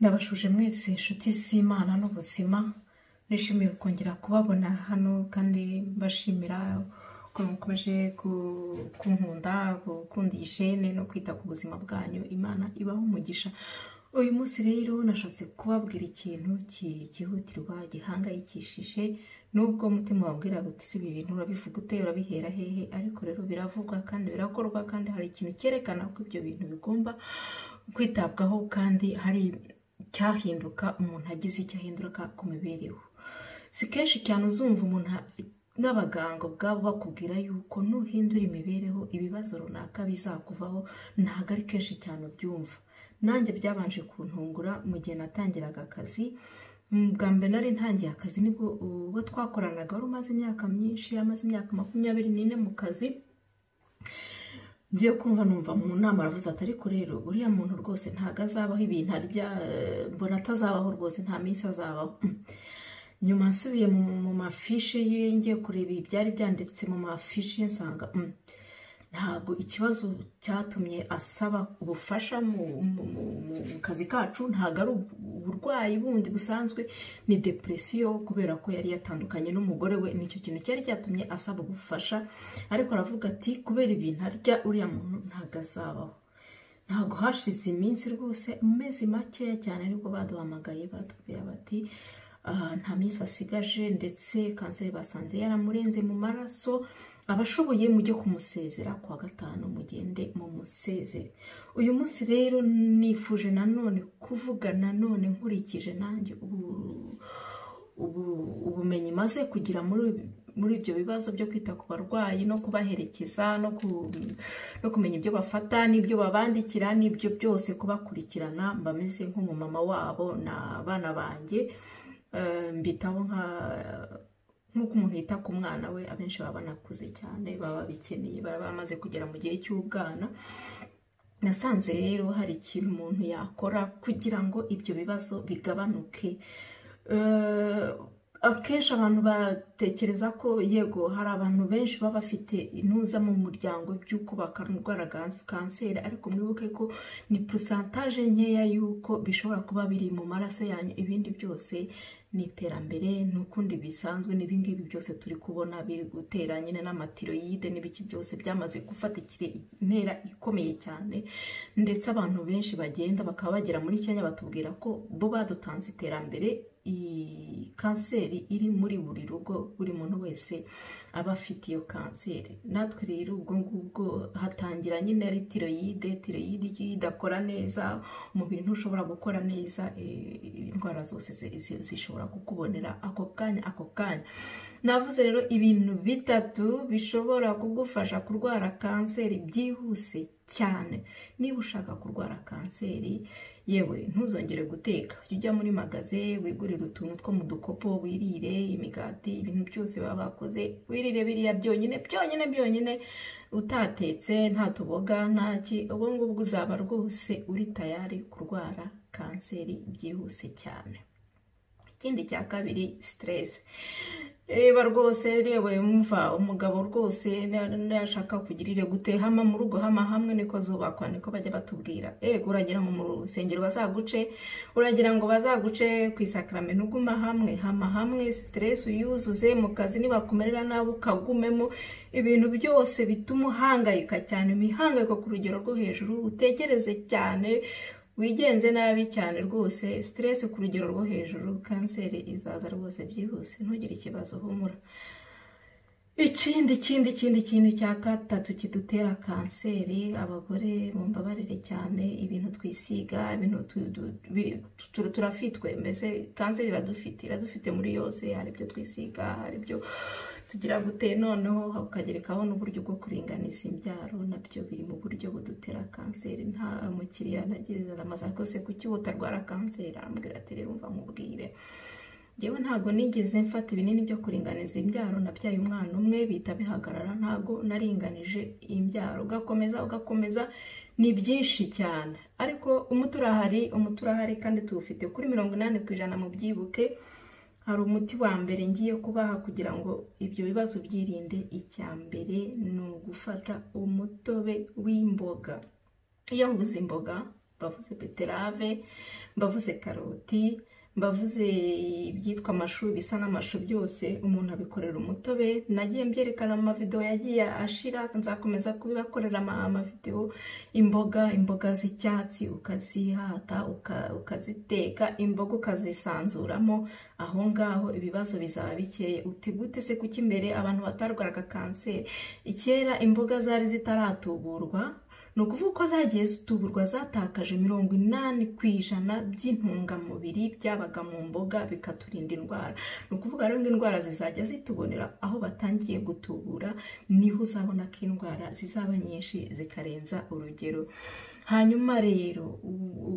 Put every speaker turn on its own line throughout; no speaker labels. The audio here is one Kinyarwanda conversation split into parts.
Ndabashuje mwese inshuti z'Imana n'ubuzima, nishimiye kongera kubabona hano kandi mbashimira ko mukomeje kunkunda, gukunda iyi chaîne no kwita ku buzima bwanyu. Imana ibaho umugisha. Uyu munsi rero nashatse kubabwira ikintu cyihutirwa gihangayikishije, nubwo umutima wabwira guti si ibi bintu urabivuga ute, urabihera hehe, ariko rero biravugwa kandi birakorwa, kandi hari ikintu cyerekana ko ibyo bintu bigomba kwitabwaho kandi hari cyahinduka umuntu agize icyo ahinduka ku mibereho. Si kenshi cyane uzumva umuntu n'abaganga ubwabo bakubwira yuko nuhindura imibereho ibibazo runaka bizakuvaho, ntabwo ari kenshi cyane ubyumva. Nanjye byabanje kuntungura mu gihe natangiraga akazi. Bwa mbere nari ntangiye akazi nibwo uwo twakoranaga wari umaze imyaka myinshi, amaze imyaka 24 mu kazi. Ngiye kumva numva mu nama aravuze ati ariko rero uriya muntu rwose ntago azabaho ibintu arya, mbona atazabaho rwose, nta minsi azabaho. Nyuma nsubiye mu mafishe ye ngiye kureba ibyari byanditse mu mafishe nsanga ntabwo ikibazo cyatumye asaba ubufasha mu kazi kacu ntago ari uburwayi bundi busanzwe, ni depression kubera ko yari yatandukanye n'umugore we. Nicyo kintu cyari cyatumye asaba ubufasha, ariko aravuga ati kubera ibintu arya uriya muntu ntago azabaho. Ntago hashize iminsi rwose, mu mezi makeya cyane nibwo baduhamagaye batubwira bati nta minsi asigaje, ndetse kanseri basanze yaramurenze mu maraso. Abashoboye mujye kumusezera kuwa gatanu, mugende mu musezere. Uyu munsi rero nifuje nanone kuvuga nanone nkurikije nanjye ubumenyi maze kugira muri ibyo bibazo byo kwita ku barwayi no kubaherekeza no kumenya ibyo bafata n'ibyo babandikira n'ibyo byose kubakurikirana. Mbameze nk'umumama wabo n'abana banjye, mbitaho nk'uko umuntu yita ku mwana we. Abenshi baba banakuze cyane, baba bikeneye, baba bamaze kugera mu gihe cy'ubwana. Nasanze rero hari ikintu umuntu yakora kugira ngo ibyo bibazo bigabanuke. Akenshi abantu batekereza ko yego hari abantu benshi baba bafite intuza mu muryango by'uko bakarwara kanseri, ariko mwibuke ko ni pourcentage nkeya y'uko bishobora kuba biri mu maraso yanyu. Ibindi byose ni iterambere, n'ukundi bisanzwe n'ibingibi byose turi kubona biri gutera nyine n'amatiroyide n'ibiki byose byamaze gufata intera ikomeye cyane. Ndetse abantu benshi bagenda bakaba bagera muri Kenya batubwira ko bo badutanze iterambere. Kanseri iri muri buri rugo, buri muntu wese aba afite iyo kanseri. Natwe rero ubwo ngubwo hatangira nyine ari tiroyide idakora neza, umubiri ntushobora gukora neza, indwara zose zishobora kukubonera ako kanya. Navuze rero ibintu bitatu bishobora kugufasha kurwara kanseri byihuse cyane. Niba ushaka kurwara kanseri, yewe ntuzongere guteka, ujya muri magaze wigurira utuntu two mu dukopo, wirire imigati, ibintu byose baba bakoze, wirire biriya byonyine utatetse, nta tuboga ntaki. Ubu ngubwo uzaba rwose uri tayari kurwara kanseri byihuse cyane. Ikindi cya kabiri, stress. Reba rwose, rewe mva umugabo rwose nashaka kugirire gute, hama mu rugo hama hamwe niko zubakwa, niko bajya batubwira. Uragira ngo mu rusengero bazaguce, uragira ngo bazaguce ku isakramentu, uguma hamwe, hama hamwe. Stress uyuzuze mu kazi, nibakumerera nabi ukagumemo, ibintu byose bituma uhangayika cyane, imihangayiko ku rugero rwo hejuru, utekereze cyane, wigenze nabi cyane rwose, stress ku rugero rwo hejuru. Kanseri izaza rwose byihuse, ntugire ikibazo, humura. Ikindi kintu cya gatatu kidutera kanseri, abagore mumbabarire cyane, ibintu twisiga, ibintu turafitwe, mbese kanseri iradufite muri yose. Hari ibyo twisiga, hari ibyo tugira gute, noneho ukagerekaho n'uburyo bwo kuringaniza imbyaro, nabyo biri mu buryo budutera kanseri. Nta mukiriya nagereza amaze kose kuki utarwara kanseri, arambwira ati rero umva nkubwire, jewe ntago nigeze mfata ibinini byo kuringaniza imbyaro, nabyaye umwana umwe bita bihagarara, ntago naringanije imbyaro. Ugakomeza ni byinshi cyane, ariko umuti urahari kandi tuwufite kuri 80% mu byibuke. Hari umuti wa mbere ngiye kubaha kugira ngo ibyo bibazo byirinde. Icya mbere ni ugufata umutobe w'imboga. Iyo mvuze imboga mbavuze beterave, mbavuze karoti, mbavuze ibyitwa amashu, bisa n'amashu byose umuntu abikorera umutobe. Nagiye mbyerekana mu mavideo yagiye ashira, nzakomeza kubibakorera amavideo. Imboga z'icyatsi ukazihata, ukaziteka, imboga ukazisanzuramo, aho ngaho ibibazo bizaba bikeye. Uti gute se kuki imbere abantu batarwaraga kanseri? Kera imboga zari zitaratuburwa, ni ukuvuga ko zagiye zituburwa zatakaje 80% by'intungamubiri byabaga mu mboga, bikaturinda indwara. Ni ukuvuga rero ngo indwara zizajya zitubonera aho batangiye gutubura, niho uzabona ko indwara zizaba nyinshi zikarenza urugero. Hanyuma rero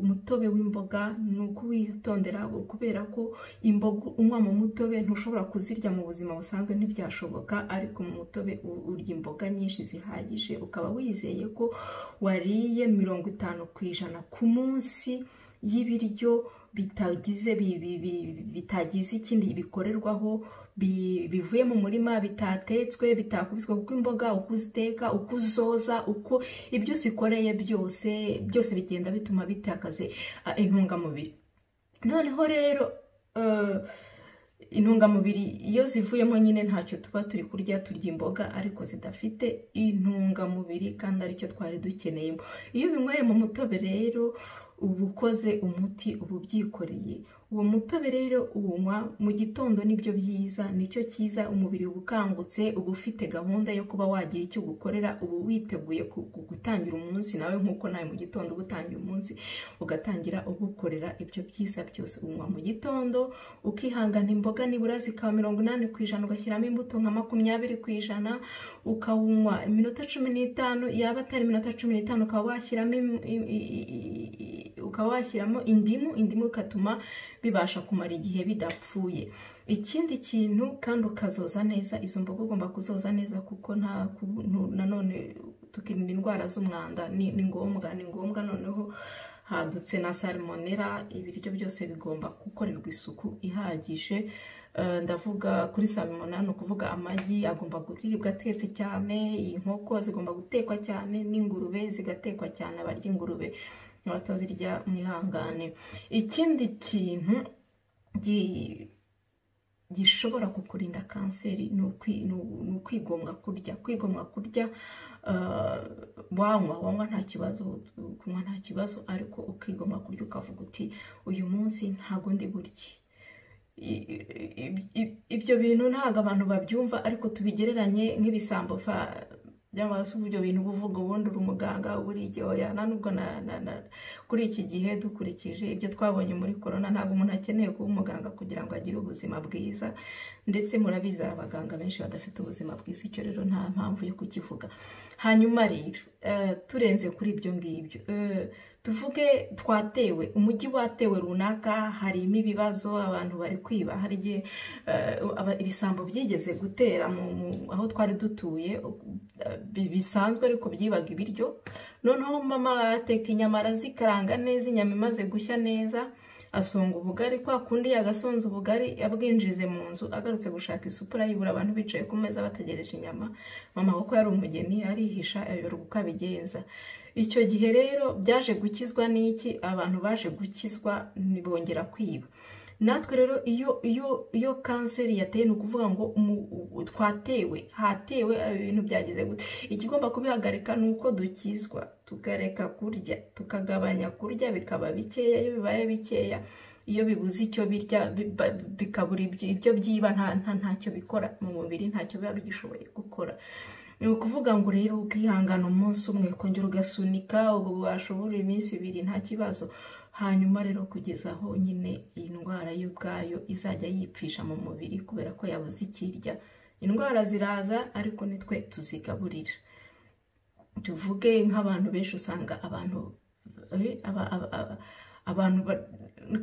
umutobe w'imboga ni ukuwitondera, kubera ko imboga unywa mu mutobe ntushobora kuzirya mu buzima busanzwe, ntibyashoboka, ariko mu mutobe urya imboga nyinshi zihagije, ukaba wizeye ko wariye 50% ku munsi y'ibiryo bitagize ikindi bikorerwaho, bivuye mu murima, bitatetswe, bitakubiswe, kuko imboga uko uziteka, uko uzoza, uko ibyo uzikoreye byose bigenda bituma bitakaze intungamubiri. Noneho rero intungamubiri iyo zivuyemo nyine ntacyo tuba turi kurya, turya imboga ariko zidafite intungamubiri kandi aricyo twari dukeneyemo. Iyo ubinyweye mu mutobe rero uba ukoze umuti, uba ubyikoreye. Uwo mutobe rero uwunywa mu gitondo, nibyo byiza, nicyo cyiza. Umubiri uba ukangutse, uba ufite gahunda yo kuba wagira icyo gukorera, uba witeguye gutangira umunsi nawe, nk'uko nawe mu gitondo uba utangira umunsi ugatangira ugukorera ibyo byiza byose. Unywa mu gitondo, ukihangana imboga nibura zikaba 80%, ugashyiramo imbuto nka 20%, ukawunywa iminota 15, yaba atari iminota 15 ukaba washyiramo indimu ikatuma bibasha kumara igihe bidapfuye. Ikindi kintu kandi ukazoza neza izo mboga, ugomba kuzoza neza kuko nanone tukirinda indwara z'umwanda, ni ngombwa. Noneho hadutse na salmonella, ibiryo byose bigomba gukorerwa isuku ihagije. Ndavuga kuri salmonella, ni ukuvuga amagi agomba kuribwa atetse cyane, inkoko zigomba gutekwa cyane, n'ingurube zigatekwa cyane. Abarya ingurube abatazirya mwihangane. Ikindi kintu gishobora kukurinda kanseri ni ukwigomwa kurya. Wanywa nta kibazo, kunywa nta kibazo, ariko ukigomwa kurya ukavuga uti uyu munsi ntago ndi burye. Ibyo bintu ntago abantu babyumva, ariko tubigereranye nk'ibisambo byangwa se uburyo bintu buvuga ubundi uri umuganga buri igihe. Oya, nubwo kuri iki gihe dukurikije ibyo twabonye muri corona, ntabwo umuntu akeneye kuba umuganga kugira ngo agire ubuzima bwiza, ndetse murabizi abaganga benshi badafite ubuzima bwiza. Icyo rero nta mpamvu yo kukivuga. Hanyuma rero turenze kuri ibyo ngibyo, tuvuge twatewe, umujyi watewe runaka, harimo ibibazo, abantu bari kwiba. Hari igihe ibisambo byigeze gutera aho twari dutuye bisanzwe, ariko byibaga ibiryo. Noneho mama ateka inyama, arazikaranga neza, inyama imaze gushya neza, asonga ubugari. Kwa kundi yagasonza ubugari yabwinjize mu nzu, agarutse gushaka isupu arayibura, abantu bicaye ku meza bategereje inyama. Mama kuko yari umugeni arihisha, ayoberwa uko abigenza. Icyo gihe rero byaje gukizwa n'iki? Abantu baje gukizwa ntibongera kwiba. Natwe rero iyo kanseri yateye, ni ukuvuga ngo hatewe ibintu byagize gute. Ikigomba kubihagarika ni uko dukizwa, tukareka kurya, tukagabanya kurya, bikaba bikeya. Iyo bibaye bikeya, iyo bibuze icyo birya, bikabura ibyo byiba, ntacyo bikora mu mubiri, ntacyo biba bigishoboye gukora. Ni ukuvuga ngo rero ukihangana umunsi umwe, kongera ugasunika, ubu washobora iminsi 2 nta kibazo. Hanyuma rero kugeza aho nyine iyi ndwara y'ubwayo izajya yipfisha mu mubiri, kubera ko yabuze ikirya. Indwara ziraza, ariko nitwe tuzigaburira. Tuvuge nk'abantu benshi usanga abantu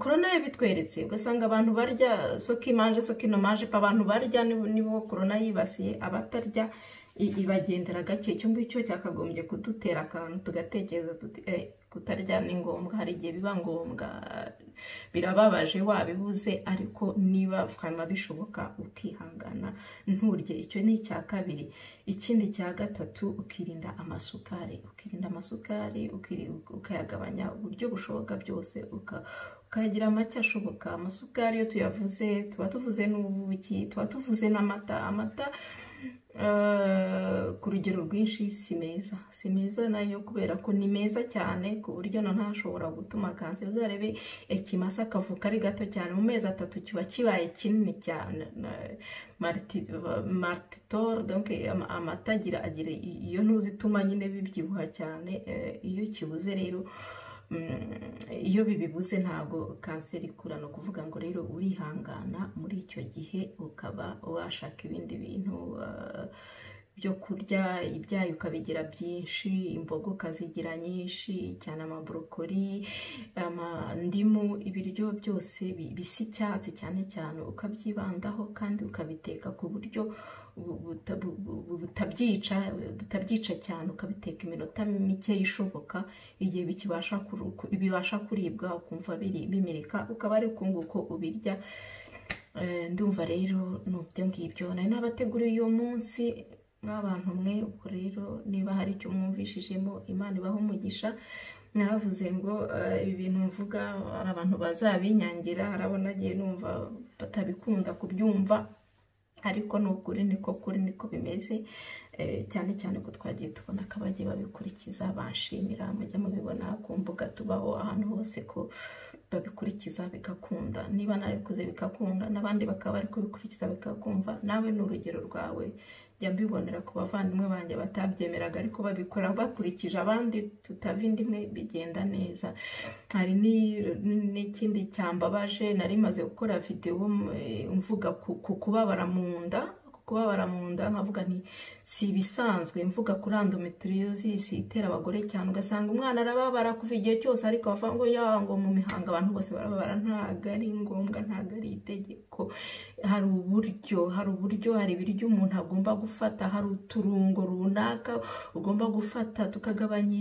corona bitweretse, ugasanga abantu barya sokimanje sokinomaje, abantu barya nibo corona yibasiye. Abatarya ibagendera gake. Icyo ngicyo cyakagombye kudutera akantu tugatekereza tuti kutarya ni ngombwa, hari igihe biba ngombwa, birababaje wabibuze, ariko niba hanyuma bishoboka ukihangana nturye. Icyo ni icya kabiri. Ikindi cya gatatu, ukirinda amasukari, ukayagabanya uburyo bushoboka byose, ukayagira make ashoboka. Amasukari iyo tuyavuze tuba tuvuze n'ubuki, tuba tuvuze n'amata ku rugero rwinshi si meza nayo, kubera ko ni meza cyane ku buryo ntashobora gutuma kanseri. Uzarebe ikimasa kavuka ari gato cyane, mu mezi 3 kiba kibaye kinini cyane. Martitor, donc amata agira iyo ntuzituma nyine bibyibuha cyane. Iyo kibuze rero, iyo bibibuze ntago kanseri ikura. No kuvuga ngo rero urihangana muri icyo gihe, ukaba washaka ibindi bintu byo kurya, ibyayi ukabigira byinshi, imboga ukazigira nyinshi cyane, amabrokoli, indimu, ibiryo byose bisa icyatsi cyane cyane ukabyibandaho, kandi ukabiteka ku buryo butabyica cyane, ukabiteka iminota mike ishoboka, igihe bibasha kuribwa ukumva bimirika, ukaba ari kunguko ubirya. Ndumva rero n'ubyo ngibyo nari nabateguriye uyu munsi nk'abantu mwe. Ubwo rero niba hari icyo mwumvishijemo, Imana ibaho umugisha. Naravuze ngo ibi bintu mvuga abantu bazabinyangira, harabona agiye numva batabikunda kubyumva, ariko n'ukuri niko bimeze. Cyane cyane ko twagiye tubona ko abagiye babikurikiza banshimira, mujya mubibona ku mbuga tubaho ahantu hose ko babikurikiza bigakunda. Niba nabikoze bigakunda, n'abandi bakaba bari kubikurikiza bikakumva, nawe n'urugero rwawe. Jya mbibonera ku bavandimwe banjye batabyemeraga, ariko babikora bakurikije abandi tutavindimwe, bigenda neza. Hari n'ikindi cyambabaje, nari maze gukora video mvuga ku kubabara mu nda, nkavuga nti si ibisanzwe, mvuga kuri endometriosis itera abagore cyane, ugasanga umwana arababara kuva igihe cyose, ariko bavuga ngo mu mihango abantu bose barababara. Ntago ari ngombwa, ntago ari itegeko. Hari uburyo, hari ibiryo umuntu agomba gufata, hari uturungo runaka ugomba gufata tukagabanya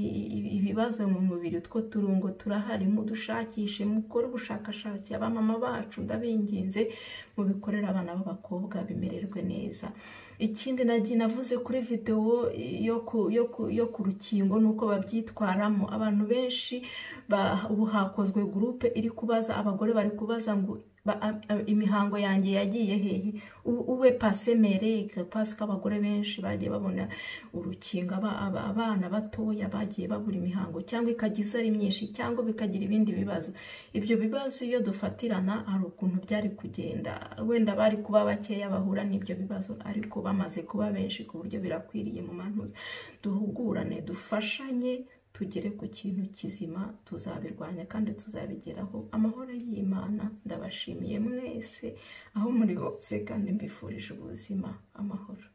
ibibazo mu mubiri. Utwo turungo turahari, mudushakishe, mukore ubushakashatsi. Abamama bacu ndabinginze mubikorera abana b'abakobwa bimererwe neza. Ikindi navuze kuri video yo ku rukingo nuko babyitwaramo. Abantu benshi ubu hakozwe groupe iri kubaza, abagore bari kubaza ngo imihango yanjye yagiye hehe, uwe pasemereke, parce ko abagore benshi bagiye babona urukingo, abana batoya bagiye babura imihango, cyangwa ikagiza ari myinshi, cyangwa bikagira ibindi bibazo. Ibyo bibazo iyo dufatirana hari ukuntu byari kugenda, wenda bari kuba bakeya bahura n'ibyo bibazo, ariko bamaze kuba benshi ku buryo birakwiriye mu mantuza. Duhugurane, dufashanye, tugere ku kintu kizima, tuzabirwanya kandi tuzabigeraho. Amahoro y'Imana ndabashimiye mwese aho muri hose, kandi mbifurije ubuzima, amahoro.